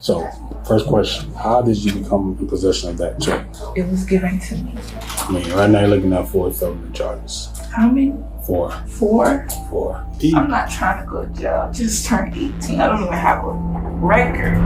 So, first question, how did you become in possession of that check? It was given to me. I mean, right now you're looking at 4 felony charges. How many? 4. 4? 4. I'm not trying to go to jail. I just turned 18. I don't even have a record.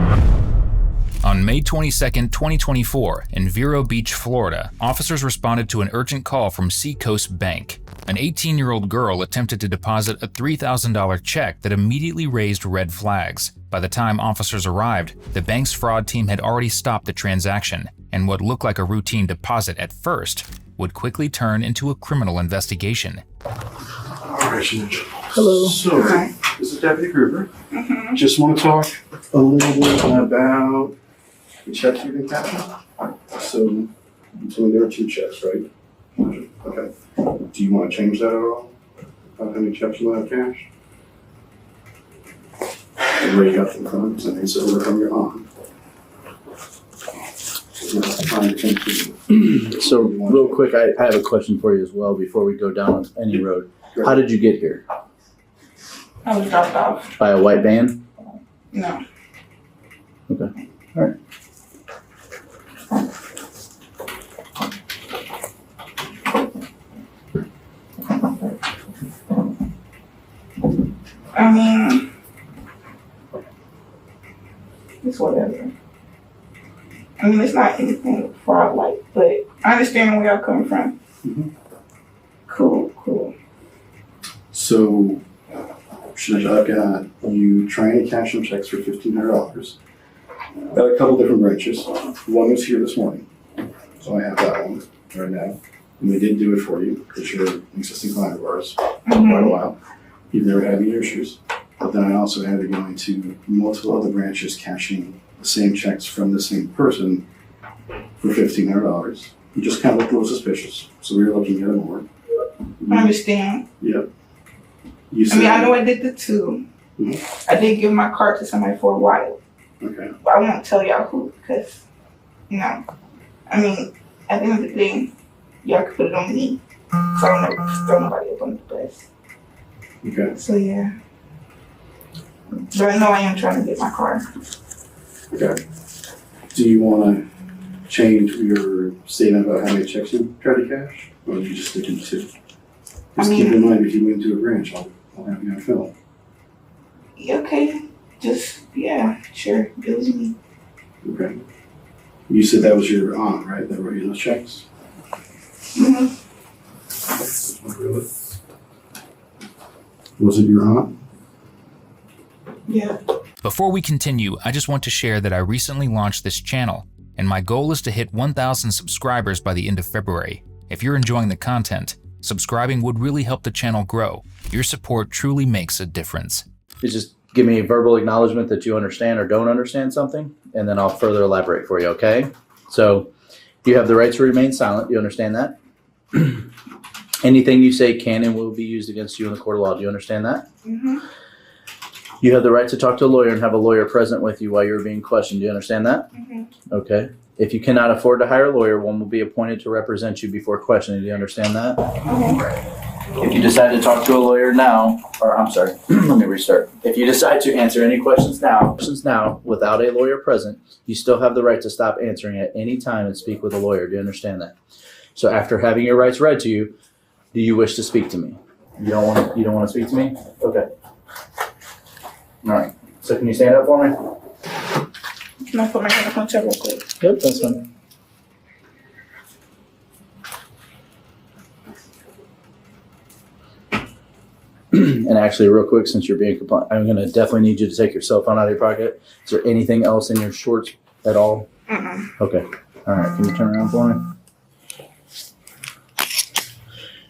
On May 22nd, 2024, in Vero Beach, Florida, officers responded to an urgent call from Seacoast Bank. An 18-year-old girl attempted to deposit a $3,000 check that immediately raised red flags. By the time officers arrived, the bank's fraud team had already stopped the transaction, and what looked like a routine deposit at first would quickly turn into a criminal investigation. Hello. So, Hi. this is Deputy Gruber. Mm-hmm. Just want to talk a little bit about the checks you've been cashing. So there are 2 checks, right? Okay. Do you want to change that at all? About how many checks you want to cash? And where you got them from? And they said from your aunt. So real quick, I have a question for you as well before we go down any road. How did you get here? I was dropped off. By a white van? No. Okay. All right. I mean, it's whatever. I mean, it's not anything fraud-like, but I understand where y'all coming from. Mm-hmm. Cool. So, I've got you trying to cash some checks for $1,500 at a couple different branches. One was here this morning, so I have that one right now. And we did do it for you because you're an existing client of ours for quite a while. You've never had any issues. But then I also had to go into multiple other branches cashing the same checks from the same person for $1,500. You just kind of looked a little suspicious, so we were looking at it more. I understand. Yep. You said, I mean, I know I did the 2. Mhm. I did give my card to somebody for a while, Okay. but I won't tell y'all who because, I mean, at the end of the day, y'all could put it on me. So I don't never throw nobody up on the bus. Okay. So yeah. But I know I am trying to get my car. Okay. Do you want to change your statement about how many checks you try to cash? Or do you just stick to 2? Just keep in mind, if you went to a branch, I'll have you on film. Okay. Just, yeah, sure. It was me. Okay. You said that was your aunt, right? That wrote you those checks? Mm-hmm. Really? Was it your aunt? Yeah. Before we continue, I just want to share that I recently launched this channel, and my goal is to hit 1,000 subscribers by the end of February. If you're enjoying the content, subscribing would really help the channel grow. Your support truly makes a difference. You just give me a verbal acknowledgement that you understand or don't understand something, and then I'll further elaborate for you, okay? So you have the right to remain silent. You understand that? Anything you say can and will be used against you in the court of law. Do you understand that? Mm-hmm. You have the right to talk to a lawyer and have a lawyer present with you while you're being questioned. Do you understand that? Mm-hmm. Okay. If you cannot afford to hire a lawyer, one will be appointed to represent you before questioning. Do you understand that? Okay. If you decide to talk to a lawyer now, or I'm sorry, let me restart. If you decide to answer any questions now without a lawyer present, you still have the right to stop answering at any time and speak with a lawyer. Do you understand that? So after having your rights read to you, do you wish to speak to me? You don't want to speak to me? Okay. All right. So can you stand up for me? Can I put my hand up on check real quick? Yep, that's fine. And actually, real quick, since you're being compliant, I'm going to definitely need you to take your cell phone out of your pocket. Is there anything else in your shorts at all? Mm-mm. Okay. All right. Can you turn around for me?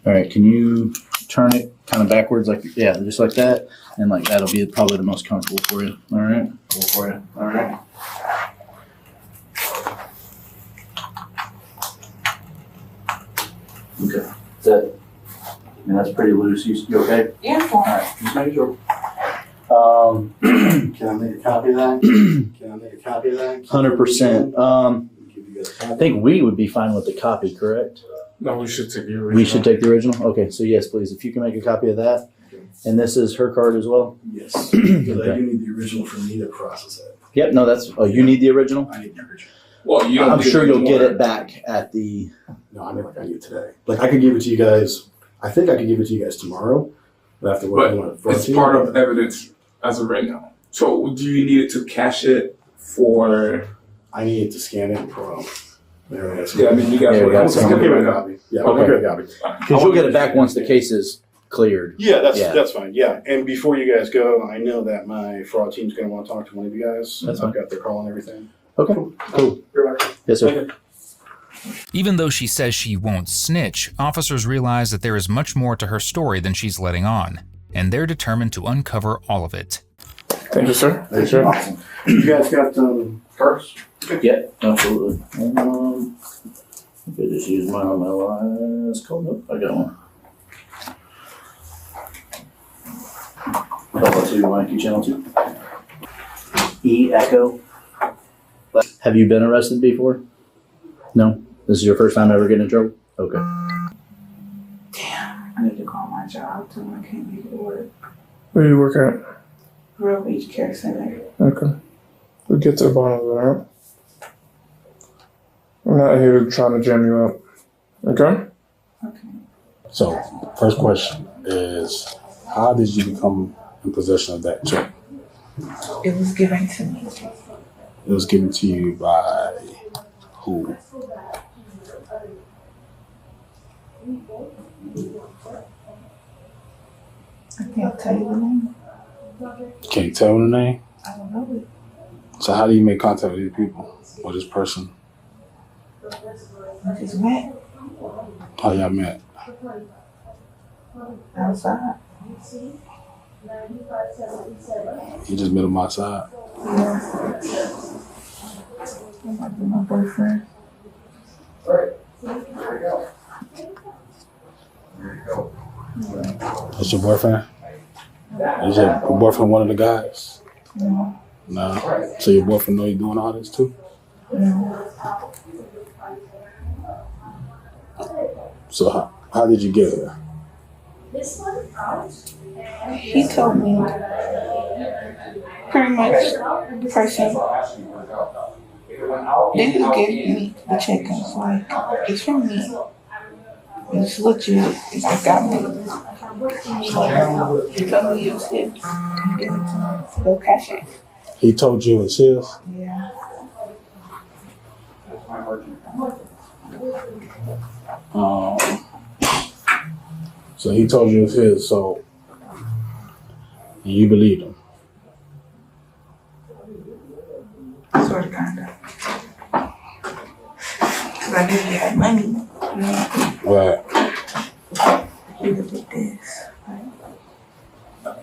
All right. Can you turn it kind of backwards, like, yeah, just like that? And like that'll be probably the most comfortable for you. All right. Cool for you. All right. Okay. That's it. And that's pretty loose. You okay? Yeah, All right. Just make sure. Can I make a copy of that? Can I make a copy of that? 100%. Give you guys a copy. I think we would be fine with the copy, correct? No, we should take the original. We should take the original? Okay, so yes, please. If you can make a copy of that. And this is her card as well? Yes. Because I Okay. do need the original for me to process it. Yep. No, that's. Oh, you need the original. I need the original. Well, you don't I'm get sure it you'll get anymore. it back at the. No, I mean, like, I need it today. Like, I could give it to you guys. I think I could give it to you guys tomorrow. But I have to work on it. It's part of evidence as of right now. So do you need it to cache it for? I need to scan it. There it is. Yeah, I mean you got. Yeah, we got I'll some. give it a copy. Yeah, I'll Okay. give it a copy. Because you'll get it back once the case is cleared. Yeah, that's Yeah. that's fine. Yeah, and before you guys go, I know that my fraud team's going to want to talk to one of you guys. That's I've fine. got their call and everything. Okay. Cool. You're welcome. Yes, sir. Even though she says she won't snitch, officers realize that there is much more to her story than she's letting on, and they're determined to uncover all of it. Thank you, sir. Thanks, sir. Awesome. You guys got cards? Yeah, absolutely. I just use mine on my last call. Nope, I got one. Call 2, Mikey, channel 2. E Echo. Have you been arrested before? No? This is your first time ever getting in trouble? Okay. Damn, I need to call my job too. I can't make it work. Where do you work at? Vero Beach Care Center. Okay. We'll get to the bottom of it, alright? I'm not here trying to jam you up. Okay? Okay. So, first question is, how did you become in possession of that check? It was given to me. It was given to you by who? I can't tell you the name. Can't tell the name? I don't know it. So how do you make contact with these people or this person? I just met How y'all met? outside. You just met him outside? Yeah. That might be my boyfriend. That's your boyfriend? Is your boyfriend one of the guys? No. No. So your boyfriend know you doing all this too? No. So how did you get here? He told me pretty much the person they just gave me the check and was like, it's from me. It's legit. It's the government. So he told me it was his. He gave it to me. Go cash it. He told you it's his? Yeah. So he told you it's his, so and you believed him. Sort of, kind of. Because I knew he had money. You know, Right. he could do this. Right?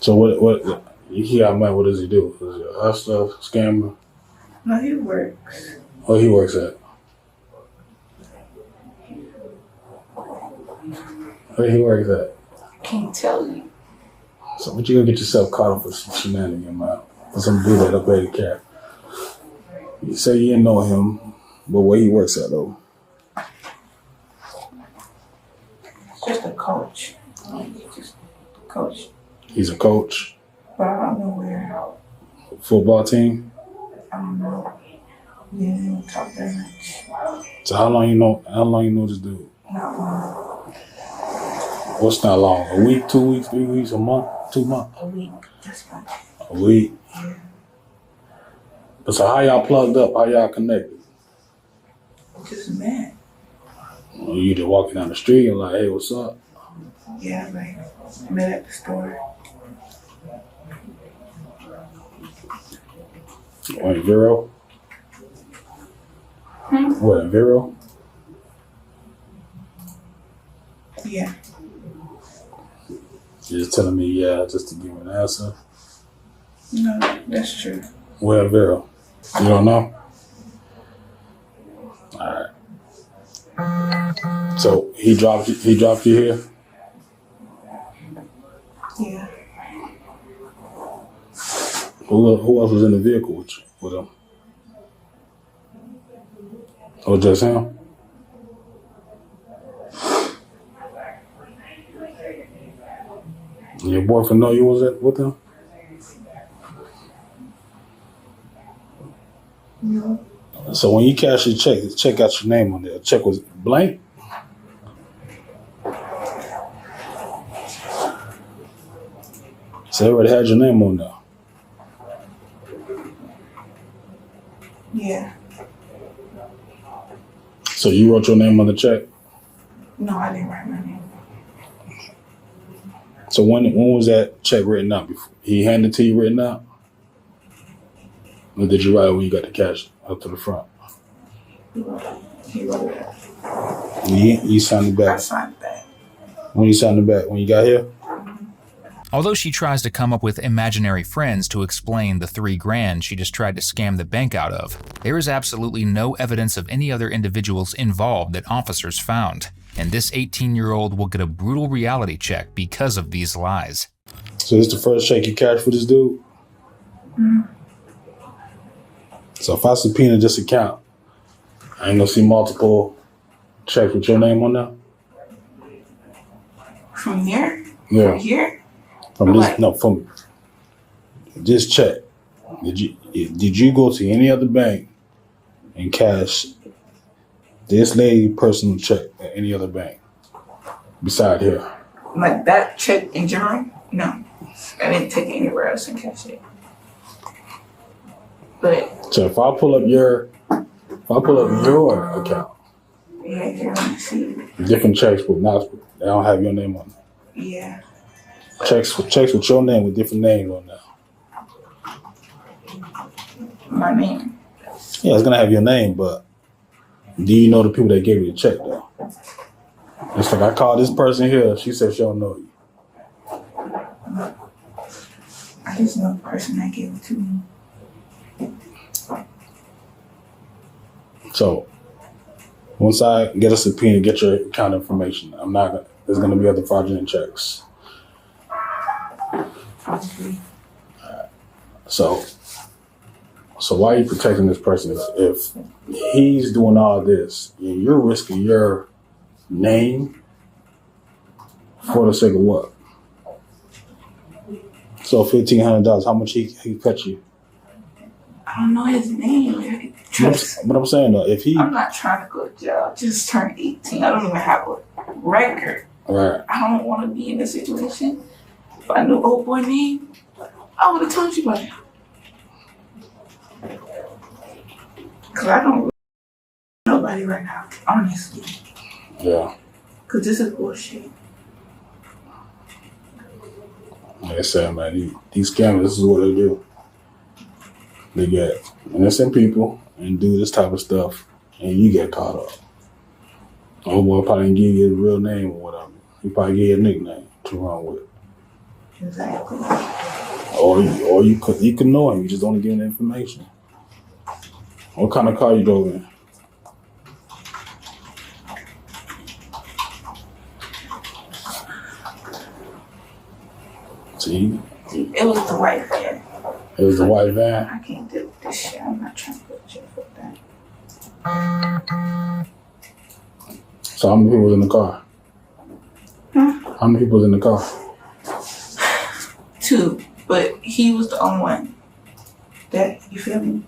So what he got money, what does he do? Is he a hustler, scammer? No, he works. Oh, he works at? Where he works at? Can't tell you. So what you gonna get yourself caught up for some shenanigans, man? For some dude that upgraded cat. You say you didn't know him, but where he works at though? Just a coach. Just a coach. He's a coach, But I don't know where. football team. I don't know. We didn't even talk very much. So how long you know this dude? Not long. What's not long? A week, 2 weeks, 3 weeks, a month, 2 months? A week. That's fine. A week. Yeah. But so how y'all plugged up? How y'all connected? Just mad. You just walking down the street and like, hey, what's up? Yeah, like, met at the store. What, in Vero? What, in Vero? Yeah. You're just telling me, yeah, just to give an answer. No, that's true. Where in Vero? You don't know? All right. So he dropped you here? Yeah. Who else was in the vehicle with him? Oh, just him? Your boyfriend know you was with him? No. So when you cash your check, the check got your name on there. The check was blank. So it already had your name on there. Yeah. So you wrote your name on the check. No, I didn't write my name. So when was that check written out? Before he handed it to you written out? Or did you write it when you got the cash up to the front? He wrote it. You signed it I back. signed that. When you signed it back? When you got here? Although she tries to come up with imaginary friends to explain the $3,000 she just tried to scam the bank out of, there is absolutely no evidence of any other individuals involved that officers found. And this 18-year-old will get a brutal reality check because of these lies. So this is the first check you cashed for this dude? Mm-hmm. So if I subpoena this account, I ain't gonna see multiple checks with your name on there? From here? Yeah. From here? From this, What? no, from this check. Did you go to any other bank and cash this lady personal check at any other bank beside here? Like that check in general? No. I didn't take it anywhere else and cash it. But So if I pull up your account, yeah, here, let me see. different checks but not they don't have your name on them. Yeah. Checks with your name with different names on there. My name. Yeah, it's gonna have your name, but do you know the people that gave you the check though? It's like I called this person here, she said she don't know you. I just know the person that gave it to me. So once I get a subpoena, get your account information. There's gonna be other fraudulent checks. Probably. So why are you protecting this person if he's doing all this and you're risking your name for the sake of what? So $1,500, how much he cut you? I don't know his name. But I'm saying though, if he I'm not trying to go to jail. I just turned 18. I don't even have a record. right, I don't want to be in this situation. If I knew old boy name, I would have told you about it. Because I don't really know nobody right now, honestly. yeah. Because this is bullshit. Like I said, man, these scammers, this is what they do. They get innocent people and do this type of stuff, and you get caught up. Oh boy, probably didn't give you his real name or whatever. He probably gave you a nickname to run with. Exactly. Or you could know him, you just don't give him the information. What kind of car you drove in? See? It was the white van. It was the white van. I can't do this shit. I'm not trying to go to jail for that. So how many people was in the car? Huh? How many people was in the car? 2, but he was the only one. That, you feel me?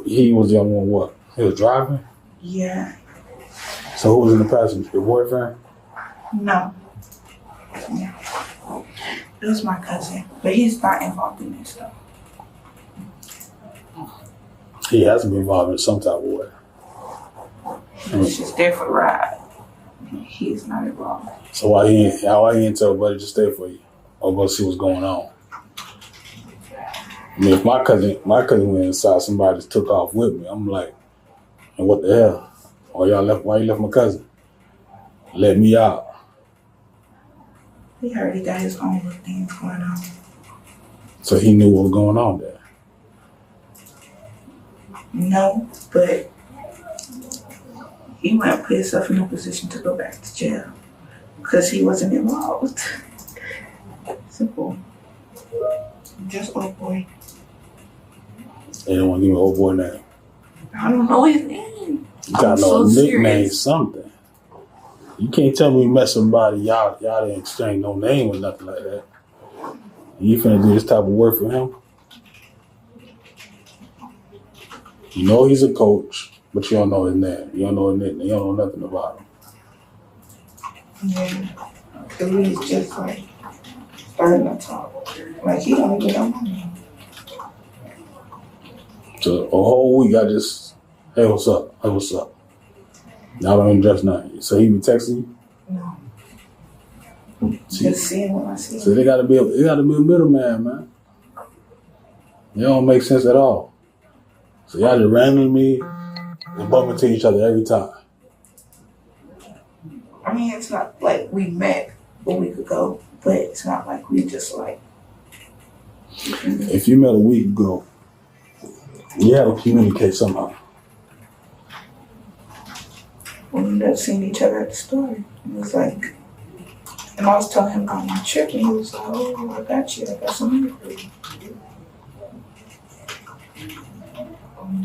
He was the only one what? He was driving? Yeah. So who was in the passenger? Your boyfriend? No. Yeah. It was my cousin, but he's not involved in this stuff. He has to be involved in some type of way. He was just there for the ride. He's not involved. So why he ain't tell buddy to stay for you or go see what's going on? I mean, if my cousin went inside, somebody just took off with me. I'm like, and what the hell? Why you left my cousin? Let me out. He already got his own little things going on. So he knew what was going on there. No, but he wouldn't put himself in a position to go back to jail because he wasn't involved. Simple. Just old boy. They don't want to give me an old boy name. I don't know his name. You gotta know a nickname, something. You can't tell me you met somebody, y'all didn't exchange no name or nothing like that. You finna do this type of work for him? You know he's a coach, but you don't know his name. You don't know his name. You don't know nothing about him. Yeah. The was just like starting to talk. Like he don't even know my name. So a whole week I just, hey, what's up? Hey, what's up? Y'all don't even dress nothing. So he be texting you? No. See, Just seeing what I see. so they gotta be a middleman, man. It don't make sense at all. So y'all just randomly meet and bump into each other every time. I mean, it's not like we met a week ago, but it's not like we just like. If you met a week ago, you had to communicate somehow. We ended up seeing each other at the store. It was like, and I was telling him about my trip, and he was like, "Oh, I got you. I got some money for you."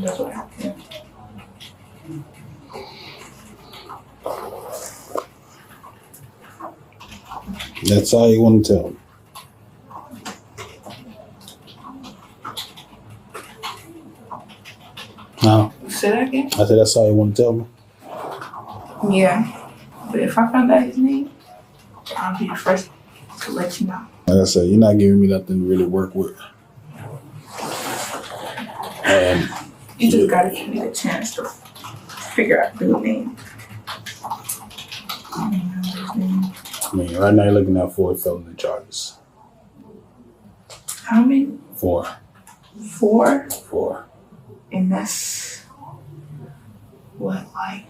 That's what happened. That's all you want to tell me. No, Say that again? I said that's all you want to tell me. Yeah. But if I found out his name, I'll be the first to let you know. Like I said, you're not giving me nothing to really work with. And You just gotta give me the chance to figure out the name. I don't know his name. I mean, right now you're looking at 4 felony charges. How many? 4. 4? 4. And that's what, like,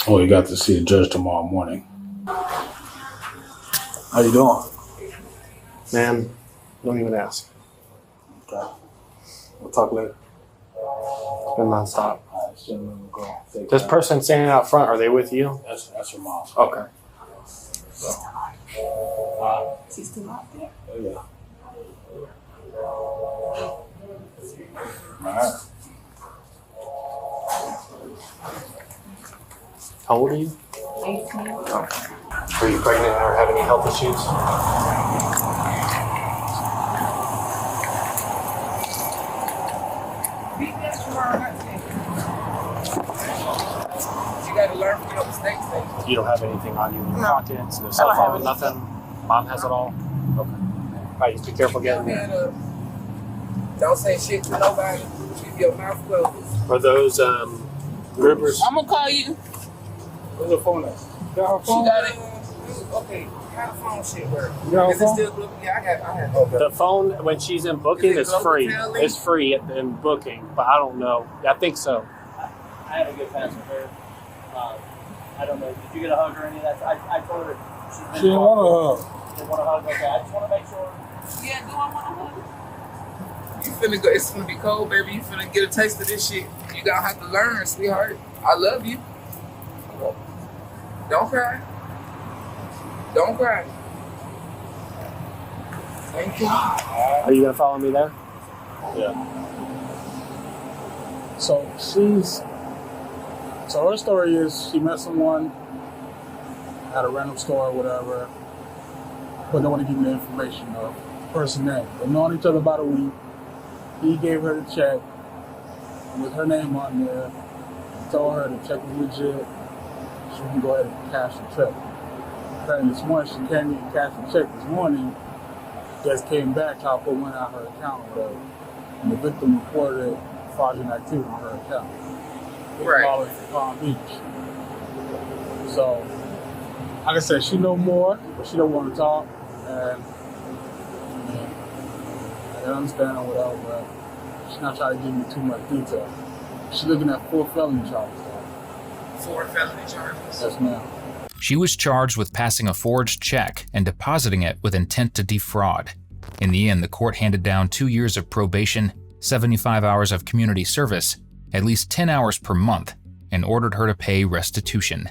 Oh, you got to see a judge tomorrow morning. How you doing? Man, don't even ask. Okay. We'll talk later. It's been nonstop. Alright, so let me go. Take This care. person standing out front, are they with you? That's your mom. Okay. is he still out there? Oh, yeah. Alright. How old are you? 18. Are you pregnant or have any health issues? You gotta learn from your mistakes, baby. You don't have anything on you in your No. pockets? No I cell don't have phone, nothing? Mom has it all? Okay. All right, just be careful getting there. Man, don't say shit to nobody. Keep your mouth closed. Are those grippers? I'm gonna call you. Where's the phone at? Got her She got it. Okay, how the phone shit work? got Is it still blue? Yeah, I have. Okay. The phone, when she's in booking, Is it is global free. tele? It's free in booking, but I don't know. I think so. I had a good pass with her. I don't know. Did you get a hug or any of that? I told her She didn't want to hug. She didn't want a hug. Okay, I just want to make sure. Yeah, do I want to hug? You finna go. It's finna be cold, baby. You finna get a taste of this shit. You gonna have to learn, sweetheart. I love you. Don't cry. Don't cry. Thank God. Are you going to follow me there? So so her story is she met someone at a random store or whatever, but don't want to give me the information of the person's name. They've known each other about a week. He gave her the check with her name on there. He told her the check was legit. She can go ahead and cash the check. Apparently this morning she came in and cashed the check this morning. Just came back, tried to put money out her account or whatever. And the victim reported fraudulent activity on her account. Right. All in Palm Beach. So, like I said, she know more, but she don't want to talk. And I can understand or whatever, but she's not trying to give me too much detail. She's looking at 4 felony charges. 4 felony charges. Yes, ma'am. She was charged with passing a forged check and depositing it with intent to defraud. In the end, the court handed down 2 years of probation, 75 hours of community service, at least 10 hours per month, and ordered her to pay restitution.